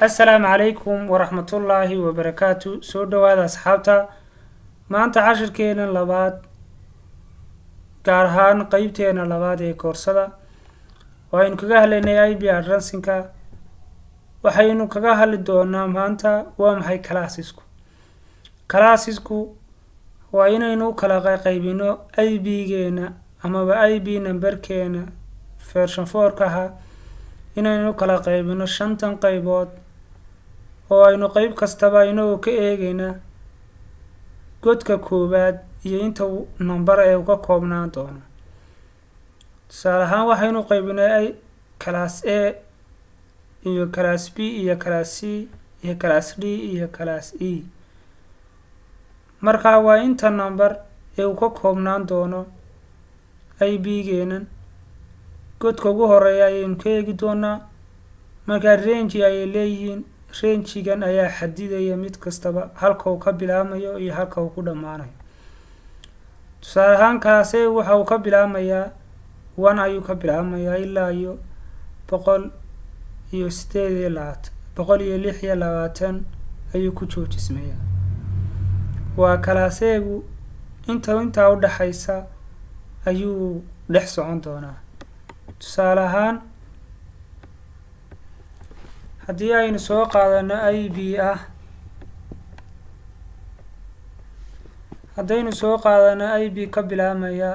السلام عليكم ورحمة الله وبركاته. سو دواada asxaabta maanta cashirkeena labaad gaar ahaan qeybteena labaad ee koorsada waxaynu kaga hadlaynay IB advancing-ka. waxaynu kaga hadli doonaa maanta waa maxay classesku waa inaynu kala qaybino IB-geena amaba IB numberkeena version 4-ka inaynu kala qaybino 5 qaybood oo aynu qayb kastaba inoo ka eegayna godka koobaad iyo inta number ee uga koobnaan doono. tusaale ahaan waxaynu qaybinay class A iyo class B iyo class C iyo class D iyo class E. marka waa inta number ee uga koobnaan doono IB-geena godka ugu horeeya ayaynu ka eegi doonaa. marka range ay leeyihiin range-gan ayaa xadidaya mid kastaba halka uu ka bilaamayo iyo halka uu ku dhamaanayo. tusaale ahaan class A waxa uu ka bilaamayaa 1 ayuu ka bilaamayaa ilaa iyo 126 ayuu ku joojismayaa. waa class A-gu inta u dhaxaysa ayuu dhex socon doonaa. tusaale ahaan haddii aynu soo qaadano IB haddaynu soo qaadano IB ka bilaamaya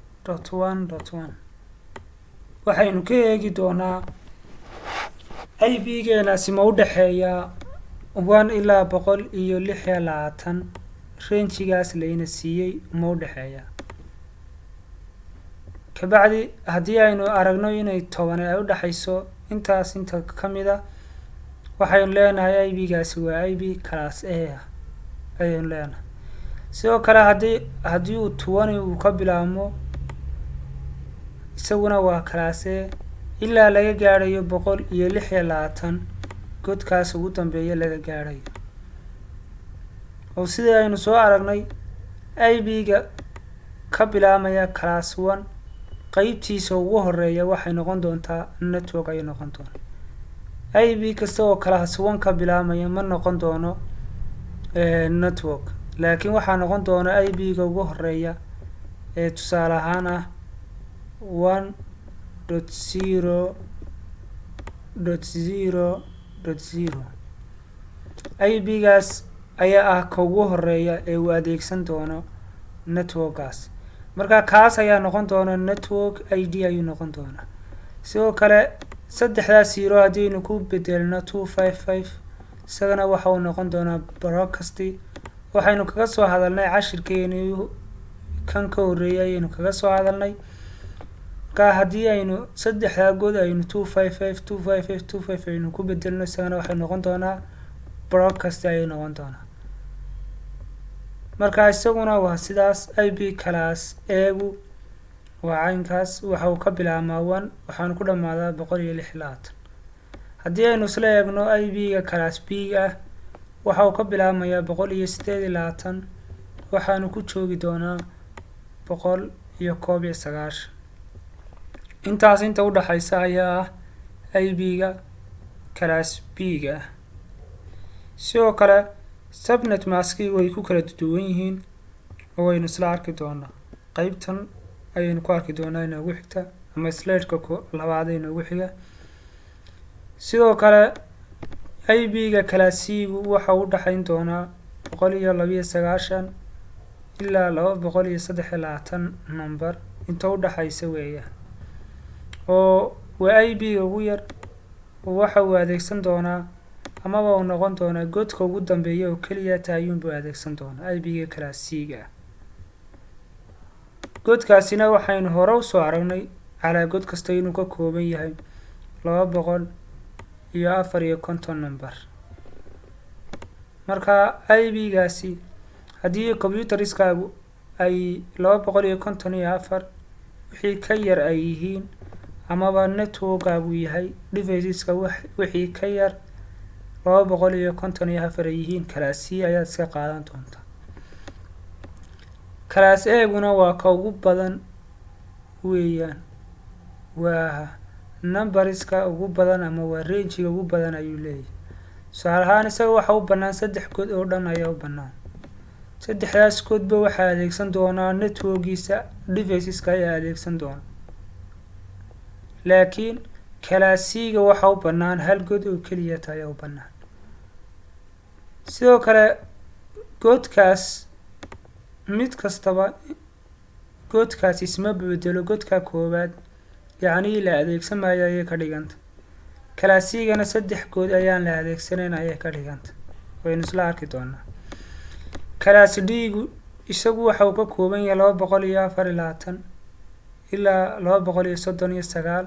10.1.1.1 waxaynu ka eegi doonaa IB-geenaasi ma u dhaxeeyaa 1 ilaa 126 range-gaas layna siiyey ma u dhaxeeyaa. kabacdi haddii aynu aragno inay 10 ay u dhaxayso intaas inta ka mida waxaynu leenahay IB-gaasi waa IB class A ayaynu leenahay. sidoo kale haddii uu 20 uu ka bilaamo isaguna waa class A ilaa laga gaarayo 126 godkaas ugu dambeeya laga gaarayo. oo sidii aynu soo aragnay IB-ga ka bilaamaya class 1 qaybtiisa ugu horeeya waxay noqon doontaa network ay noqon doontaa. IB kasta oo class 1 ka bilaamaya ma noqon doono network, laakiin waxaa noqon doona IB-ga ugu horeeya ee tusaale ahaan ah 1.0.0.0. IB-gaas ayaa ah ka ugu horeeya ee uu adeegsan doono network-gaas. marka kaas ayaa noqon doona network ID ayuu noqon doona. sidoo kale saddexdaas 0 haddaynu ku bedelno 255 isagana waxa uu noqon doonaa broadcast. waxaynu kaga soo hadalnay cashirkeeni kan ka horeeyay ayaynu kaga soo hadalnay. marka haddii aynu saddexdaa god aynu 255 aynu ku bedelno isagana waxay noqon doonaa broadcast ayay noqon doonaa. marka isaguna waa sidaas. IB class A-gu waa caynkaas waxa uu ka bilaabmaa 1 waxaanu ku dhamaadaa 126. haddii aynu isla eegno IB-ga class B-ga waxa uu ka bilaabmayaa 128 waxaanu ku joogi doonaa 191. intaas inta u dhaxaysa ayaa ah IB-ga class B-ga. sidoo kale subnet mask-i way ku kala duwan yihiin oo waynu isla arki doonaa. qaybtan ayaynu ku arki doonaa inoogu xigta ama slide-ka labaad inoogu xiga. sidoo kale IB-ga class C-gu waxa u dhaxayn doonaa 129 ilaa 223 number inta u dhaxaysa weeyaan. oo waa IB-ga ugu yar waxa uu adeegsan doonaa amaba uu noqon doonaa godka ugu dambeeya oo keliya taayuunbu adeegsan doonaa IB-ga class C-ga. godkaasina waxaynu hore u soo aragnay calaa god kasta inuu ka kooban yahay 254 number. marka IB-gaasi haddii computeriskaagu ay 254 wixii ka yar ay yihiin amaba network-gaagu yahay deviceska wixii ka yar 254 ay yihiin class C ayaad iska qaadan doontaa. class A-guna waa ka ugu badan weeyaan, waa numberska ugu badan ama waa range-ga ugu badan ayuu leeyahay. tusaale ahaan isaga waxa u bannaan 3 code oo dhan ayaa u bannaan. saddexdaas code-ba waxaa adeegsan doonaa network-giisa deviceska ayaa adeegsan doona. laakiin class C-ga waxa u bannaan hal code oo keliya ayaa u bannaan. sidoo kale codekaas mid kastaba codekaas isma bedelo codeka koowaad, yacni la adeegsan maayo ayay ka dhiganta. class C-gana 3 code ayaan la adeegsanayn ayay ka dhiganta, waynu isla arki doonaa. class D-gu isagu waxa uu ka kooban yahay 224 ilaa 239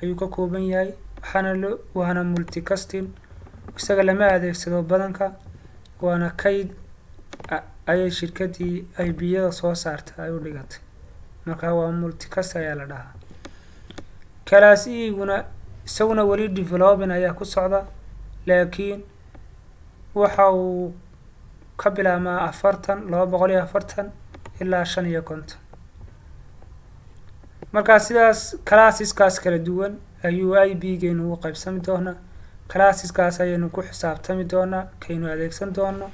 ayuu ka kooban yahay, waana multicasting. isaga lama adeegsado badanka, waana kayd ayay shirkadii IB-yada soo saartay ay u dhigatay, marka waa multicast ayaa la dhahaa. class E-guna isaguna weli developing ayaa ku socda, laakiin waxa uu ka bilaabmaa 240 ilaa 550. marka sidaas classeskaas kala duwan ayuu IB-geenu u qaybsami doonaa. classeskaas ayaynu ku xisaabtami doonaa kaynu adeegsan doono.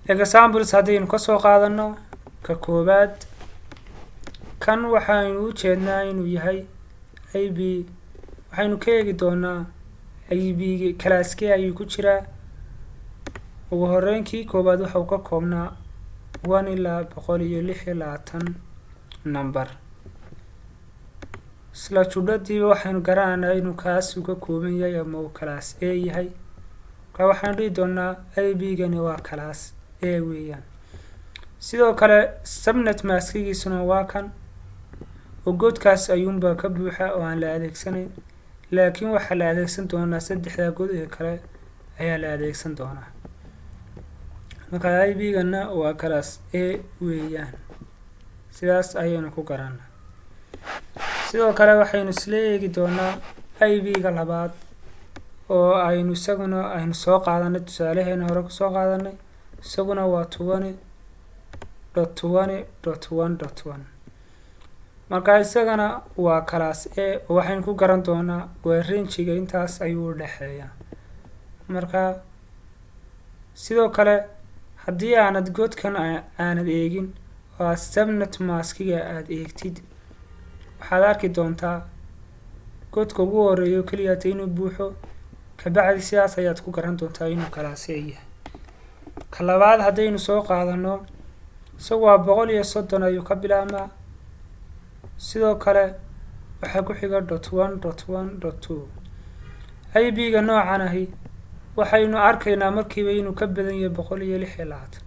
examples haddaynu ka soo qaadano, ka koowaad kan waxaynu u jeednaa inuu yahay IB. waxaynu ka eegi doonaa IB classkee ayuu ku jiraa. ugu horeynkii koowaad waxa uu ka koobnaa 1 ilaa 126 number. isla judadiiba waxaynu garanaynaa inuu kaas uu ka kooban yahay ama uu class A yahay. marka waxaan dhihi doonaa IB-gani waa class A weeyaan. sidoo kale subnet maskigiisuna waa kan, oo godkaas ayuunbaa ka buuxa oo aan la adeegsanayn, laakiin waxaa la adeegsan doonaa 3 god ee kale ayaa la adeegsan doonaa. marka IB-gana waa class A weeyaan, sidaas ayaynu ku garanaa. sidoo kale waxaynu isla eegi doonaa IB-ga labaad oo aynu soo qaadanay tusaalaheena hore ku soo qaadanay. isaguna waa 20.20.1.1. marka isagana waa class A oo waxaynu ku garan doonaa waa range-ga intaas ayuu u dhexeeyaa. marka sidoo kale haddii aanad godkan aanad eegin oo subnet maskiga aad eegtid, waxaad arki doontaa godka ugu horeeyo keliya inuu buuxo, kabacdi sidaas ayaad ku garan doontaa inuu class A yahay. ka labaad haddaynu soo qaadano, isagu waa 130 ayuu ka bilaabmaa. sidoo kale waxaa ku xiga .1.1.2. IB-ga noocan ahi waxaynu arkaynaa markiiba inuu ka badan yahay 126.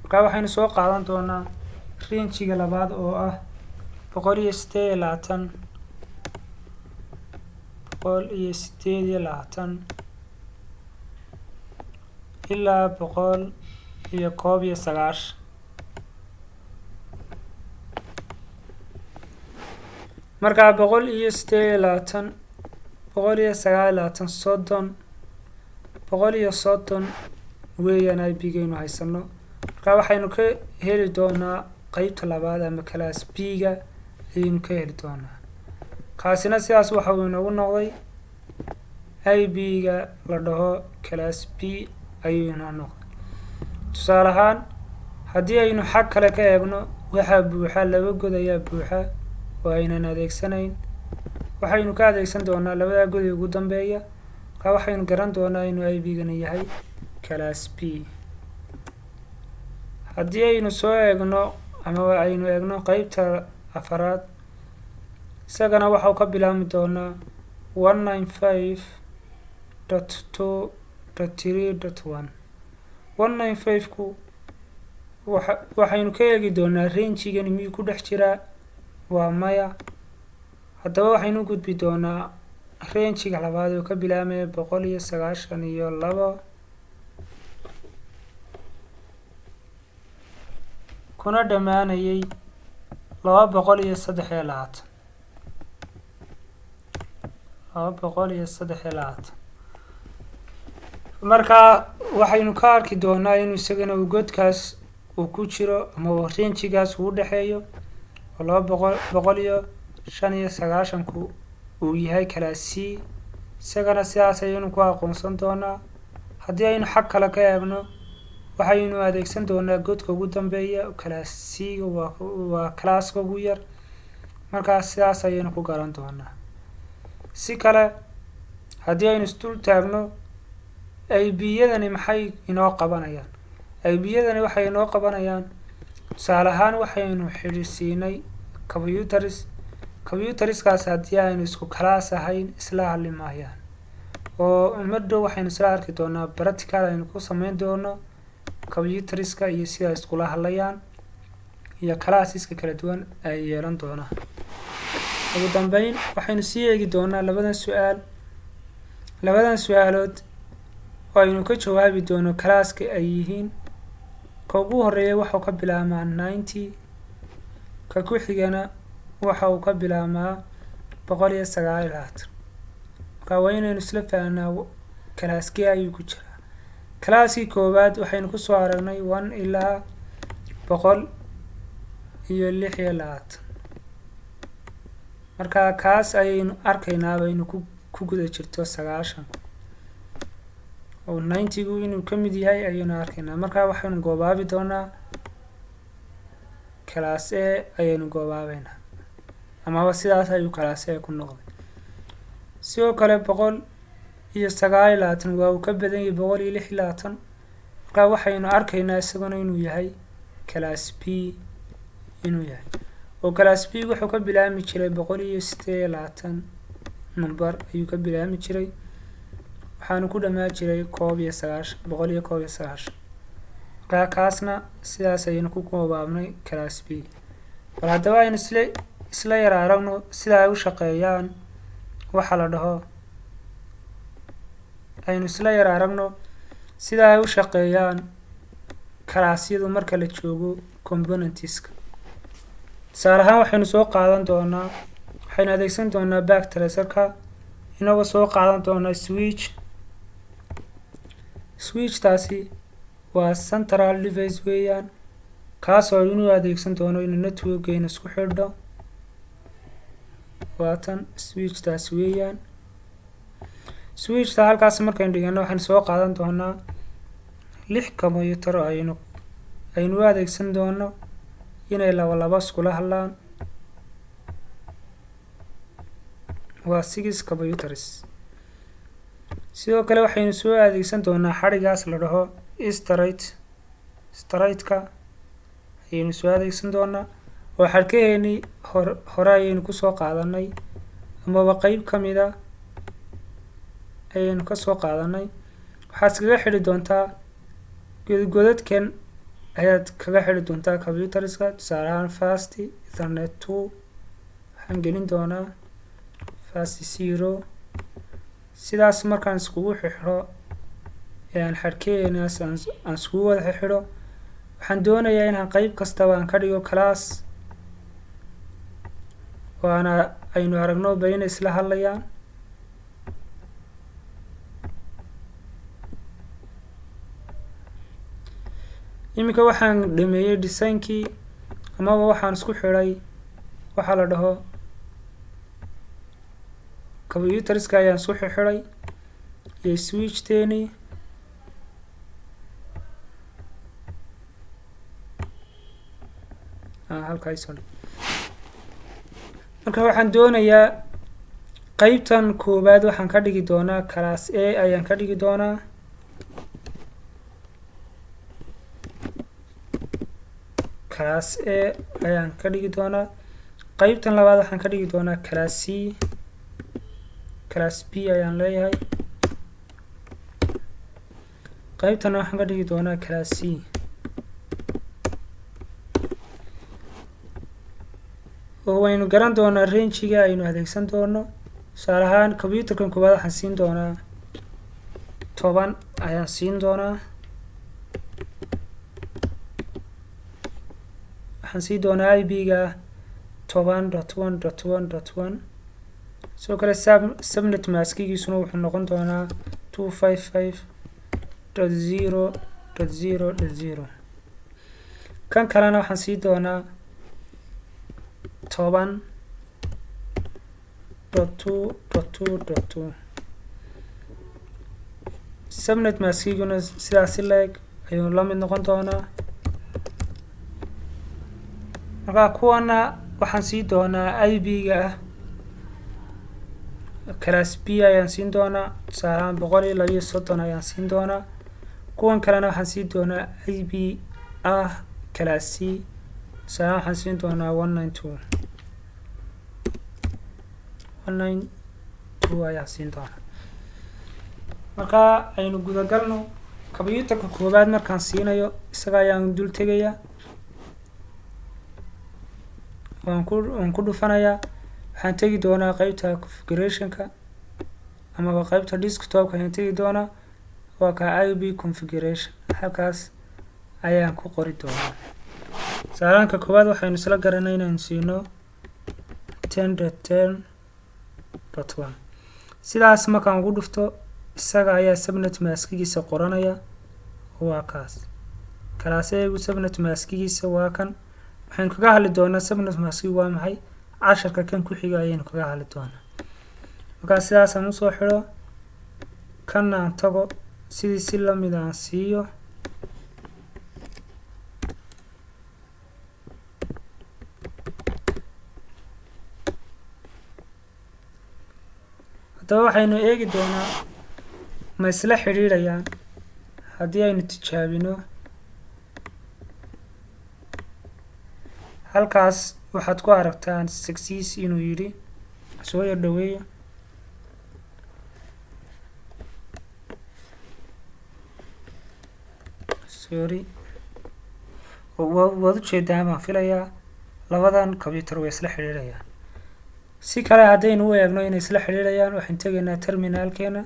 marka waxaynu soo qaadan doonaa range-ga labaad oo ah 128 ilaa 191. marka 128 129 130 weeyaan IB-gaynu haysano. marka waxaynu ka heli doonaa qaybta labaad ama class B-ga ayaynu ka heli doonaa. kaasina sidaas waxa uu inoogu noqday IB-ga la dhaho class B ayuu inoo noqday. tusaale ahaan haddii aynu xag kale ka eegno, waxaa buuxa 2 god ayaa buuxa oo aynan adeegsanayn. waxaynu ka adeegsan doonaa 2 god ee ugu dambeeya. marka waxaynu garan doonaa inuu IB-gani yahay class B. haddii aynu soo eegno ama aynu eegno qaybta afaraad, isagana waxa uu ka bilaabmi doonaa 195.2.3.1. 195ku waxaynu ka eegi doonaa range-gani miyuu ku dhex jiraa, waa maya. haddaba waxaynu gudbi doonaa range-ga labaad oo ka bilaabmaya 192 kuna dhamaanayay 223. marka waxaynu ka arki doonaa inuu isagana uu godkaas uu ku jiro ama range-gaas uu dhexeeyo oo 295 uu yahay class C isagana sidaas ayaynu ku aqoonsan doonaa. haddii aynu xag kale ka eegno waxaynu adeegsan doonaa godka ugu dambeeya class C waa classka ugu yar markaas sidaas ayaynu ku garan doonaa. si kale haddii aynu isdul taagno AB-yadani maxay inoo qabanayaan? AB-yadani waxay inoo qabanayaan tusaale ahaan waxaynu xidhiidhsiinay computerskaas haddii aynu isku class ahayn isla hadli maayaan oo madhow waxaynu isla arki doonaa practical aynu ku samayn doono computerska iyo sida iskula hadlayaan iyo classeska kala duwan ay yeelan doonaan. ugu dambeyn waxaynu sii eegi doonaa labadan su-aalood oo aynu ka jawaabi doono classka ay yihiin. ka ugu horeeya waxa uu ka bilaabmaa 90 ka ku xigana waxa uu ka bilaabmaa 129. marka waa inaynu isla fahanaa classkii ayuu ku jiraa. classkii koowaad waxaynu ku soo aragnay 1 ilaa 126. marka kaas ayaynu arkaynaa baynu ku guda jirto 90 oo 90gu inuu ka mid yahay ayaynu arkaynaa. marka waxaynu goobaabi doonaa class A ayaynu goobaabeynaa amaba sidaas ayuu class A ku noqday. sidoo kale 129 waa uu ka badan yahay 126. marka waxaynu arkaynaa isaguna inuu yahay class B inuu yahay oo class B wuxuu ka bilaabmi jiray 128 number ayuu ka bilaabmi jiray waxaanu ku dhamaan jiray 119. marka kaasna sidaas ayaynu ku goobaabnay class B. bal haddaba aynu isla yar aragno sida ay u shaqeeyaan waxa la dhaho aynu isla yar aragno sida ay u shaqeeyaan classyadu marka la joogo componentska. tusaale ahaan waxaynu soo qaadan doonaa waxaynu adeegsan doonaa backtracerka inagoo soo qaadan doonaa switchtaasi waa central device weeyaan kaasoo inuu adeegsan doono inuu networkgeena isku xidho. waatan switchtaasi weeyaan. switchta halkaas markaynu dhigano waxaynu soo qaadan doonaa 6 computer oo aynu adeegsan doono inay laba iskula hadlaan. waa 6 computers. sidoo kale waxaynu soo adeegsan doonaa xadhigaas la dhaho straight-ka ayaynu soo adeegsan doonaa oo xadhkaheennii hore ayaynu kusoo qaadanay amaba qeyb ka mida ayaynu kasoo qaadanay. waxaad iskaga xidhi doontaa godadkan ayaad kaga xidhi doontaa computerska. tusaale ahaan fast ethernet 2 waxaan gelin doonaa fast 0. sidaas markaan iskugu xidho aan xadhkeenaas aan iskugu wada xidho waxaan doonayaa inaan qeyb kastaba aan ka dhigo class waana aynu aragno bayna isla hadlayaan. iminka waxaan dhameeyay designkii amaba waxaan isku xidhay waxa la dhaho computerska ayaan isku xidhay iyo switchteeni. marka waxaan doonayaa qeybtan koowaad waxaan ka dhigi doonaa class A ayaan ka dhigi doonaa. class A ayaan ka dhigi doonaa. qeybtan labaad waxaan ka dhigi doonaa class C. class B ayaan leeyahay. qeybtana waxaan ka dhigi doonaa class C. oo waynu garan doonaa range-ga aynu adeegsan doono. tusaale ahaan computerkan koowaad waxaan siin doonaa 10 ayaan siin doonaa. waxaan siin doonaa IP-ga 10.1.1.1. sidoo kale subnet maskigiisuna wuxuu noqon doonaa 255.0.0.0. kan kalena waxaan sii doonaa 10.2.2.2 subnet maskiguna sidaas leeg ayuu la mid noqon doonaa. marka kuwana waxaan sii doonaa ib-ga ah class B ayaan siin doonaa, tusaale 132 ayaan siin doonaa. kuwan kalena waxaan siin doonaa ib ah class C, tusaale waxaan siin doonaa 192 ayaan siin doonaa. marka aynu guda galno computerka koobaad markaan siinayo isaga ayaan dul tegayaa, waan ku dhufanayaa. waxaan tegi doonaa qaybta configurationka ama qaybta desktopka ayaan tegi doonaa, waa ka ib configuration, halkaas ayaan ku qori doonaa. saaraanka koobaad waxaynu isla garanay inaan siino 10.10.1. sidaas markaan ugu dhufto isaga ayaa subnet maskigiisa qoranaya, waa kaas kalaaseegu subnet maskigiisa waa kan. waxaynu kaga hadli doonaa subnet maskig waa maxay casharka kan ku xiga ayaynu kaga hadli doonaa. markaa sidaas aan usoo xidho, kan aan tago sidii si lamid aan siiyo. haddaba waxaynu eegi doonaa ma isla xidhiidhayaan. haddii aynu tijaabino, halkaas waxaad ku aragtaan success inuu yidhi. soo yar dhaweeyo, sorry, waad ujeedaa baan filayaa labadan computer way isla xidhiidhayaan. si kale haddaynu u eegno inay isla xidhiidhayaan, waxaan tegaynaa terminalkeena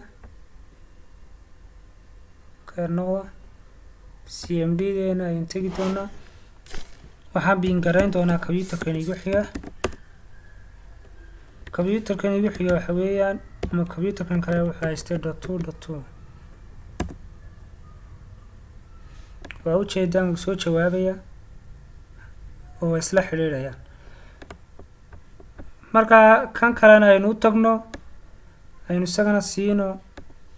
noqda cmd-deena ayaan tegi doonaa. waxaan biingarayn doonaa computerkan igu xiga. computerkan igu xiga waxa weeyaan, ama computerkan kale wuxuu haystay .2.2. waa ujeedaan wuu soo jawaabaya oo way isla xidhiidhayaan. marka kan kalena aynu u tagno, aynu isagana siino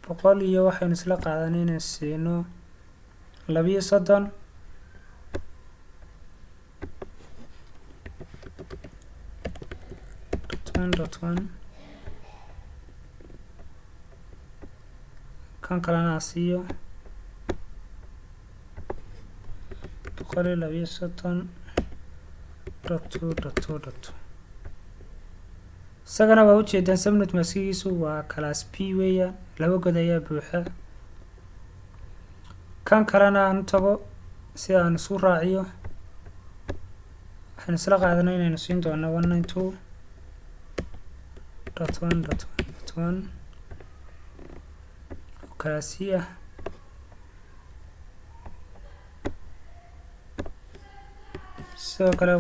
100 iyo waxaynu isla qaadanay inaan siino 32. kan kalena siiyo 132.2.2. isagana waa ujeedaan subnet maskigiisu waa class B weeyaan, laba god ayaa buuxa. kan kalena aan tago si aan isu raaciyo, waxaan isla qaadanay inaynu siin doonaa 192.1.1 class C ah. sidoo kale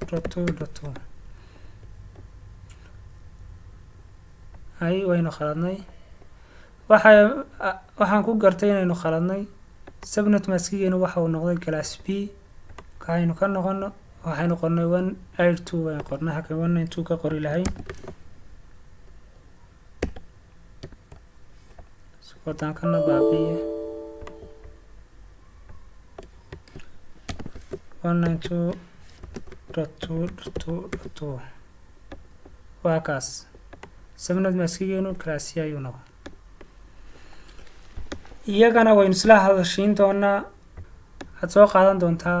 192.2.2. waynu khaladnay. waxaan ku gartay inaynu khaladnay. subnet maskigeenu waxa uu noqday class B. kaaynu ka noqono, waxaynu qornay 182 waan qornay, halkan 192 ka qori lahayn. wadaan kana baabiye 192.2.2. waa kaas subnet maskigeenu class C ayuu noqon. iyagana waynu isla hadashiin doonaa. waxaad soo qaadan doontaa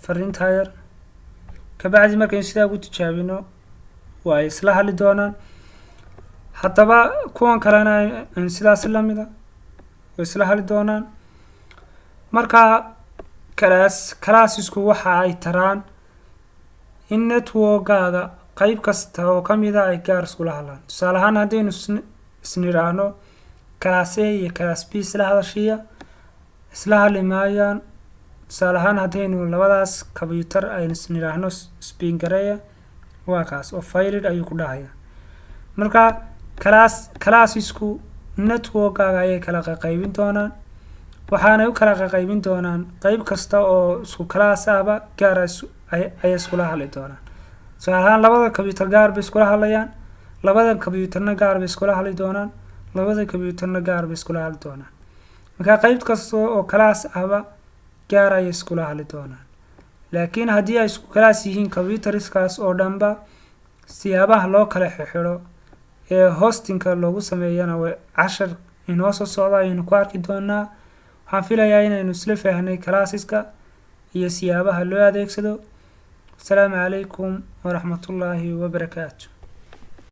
fariinta yar, kabacdi markaynu sidaa ugu tijaabino waa isla hadli doonaan. haddaba kuwan kalena aynu sidaas lamida way isla hadli doonaan. marka classesku waxa ay taraan in networkaaga qayb kasta oo kamida ay gaar iskula hadlaan. tusaale ahaan haddaynu isnidhaahno class A iyo class B isla hadashiya, isla hadli maayaan. tusaale ahaan haddaynu labadaas computer aynu isnidhaahno spingareya, waa kaas oo failed ayuu ku dhahaya. marka classesku network-gaaga ayay kala qaybin doonaan waxaana u kala qaybin doonaan qayb kasta oo isku class ahba gaar ay iskula hadli doonaan tusaale labada computer gaar bay iskula hadlayaan labada computerna gaar bay iskula hadli doonaan labada computerna gaar bay iskula hadli doonaan marka qayb kasta oo class ahba gaar ay iskula hadli doonaan laakiin haddii ay isku class yihiin computerskaas oo dhanba siyaabaha loo kala xiro ee hostingka loogu sameeyana way cashar inoo soo socda ayaynu ku arki doonaa waxaan filayaa inaynu isla fahnay classeska iyo siyaabaha loo adeegsado. Assalaamu calaykum waraxmatullaahi wabarakaatuh.